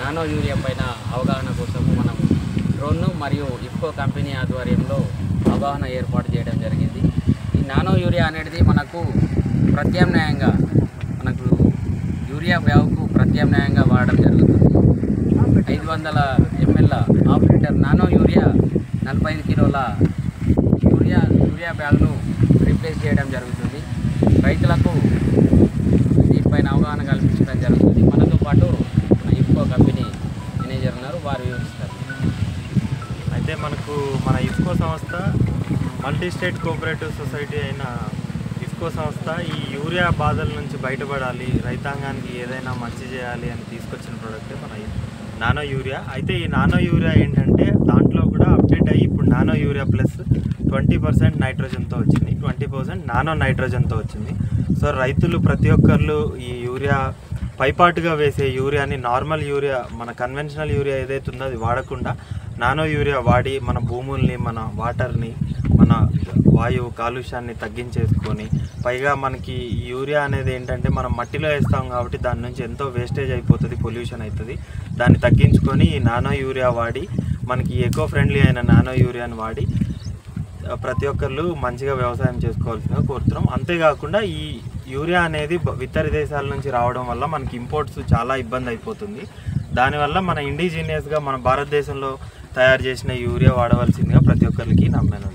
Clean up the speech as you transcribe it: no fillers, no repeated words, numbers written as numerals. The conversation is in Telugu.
నానో యూరియా పైన అవగాహన కోసము మనం డ్రోన్ మరియు ఇఫ్కో కంపెనీ ఆధ్వర్యంలో అవగాహన ఏర్పాటు చేయడం జరిగింది. ఈ నానో యూరియా అనేది మనకు ప్రత్యామ్నాయంగా మనకు యూరియా బ్యాగ్కు ప్రత్యామ్నాయంగా వాడడం జరుగుతుంది. 500 ml half litre nano urea 45 కిలోల యూరియా బ్యాగ్ను రీప్లేస్ చేయడం జరుగుతుంది. రైతులకు దీనిపైన అవగాహన కల్పించడం జరుగుతుంది. మనతో పాటు ఇఫ్కో కంపెనీ మేనేజర్ ఉన్నారు, వారు వివరిస్తారు. అయితే మనకు మన ఇఫ్కో సంస్థ మల్టీ స్టేట్ కోఆపరేటివ్ సొసైటీ అయిన ఇఫ్కో సంస్థ ఈ యూరియా బాధల నుంచి బయటపడాలి, రైతాంగానికి ఏదైనా మంచి చేయాలి అని తీసుకొచ్చిన ప్రోడక్టే మన నానో యూరియా. అయితే ఈ నానో యూరియా ఏంటంటే దాంట్లో కూడా అప్డేట్ అయ్యి ఇప్పుడు నానో యూరియా ప్లస్ 20% నైట్రోజన్తో వచ్చింది, 20% నానో నైట్రోజన్తో వచ్చింది. సో రైతులు ప్రతి ఒక్కళ్ళు ఈ యూరియా పైపాటుగా వేసే యూరియాని నార్మల్ యూరియా మన కన్వెన్షనల్ యూరియా ఏదైతే ఉందో అది వాడకుండా నానో యూరియా వాడి మన భూముల్ని, మన వాటర్ని, మన వాయువు కాలుష్యాన్ని తగ్గించేసుకొని, పైగా మనకి యూరియా అనేది ఏంటంటే మనం మట్టిలో వేస్తాం కాబట్టి దాని నుంచి ఎంతో వేస్టేజ్ అయిపోతుంది, పొల్యూషన్ అవుతుంది. దాన్ని తగ్గించుకొని ఈ నానో యూరియా వాడి మనకి ఎకో ఫ్రెండ్లీ అయిన నానో యూరియాని వాడి ప్రతి ఒక్కళ్ళు మంచిగా వ్యవసాయం చేసుకోవాల్సిందిగా కోరుతున్నాం. అంతేకాకుండా ఈ యూరియా అనేది ఇతర దేశాల నుంచి రావడం వల్ల మనకి ఇంపోర్ట్స్ చాలా ఇబ్బంది అయిపోతుంది. దానివల్ల మన ఇండిజినియస్గా మన భారతదేశంలో తయారు చేసిన యూరియా వాడవలసిందిగా ప్రతి ఒక్కరికి నమ్మను.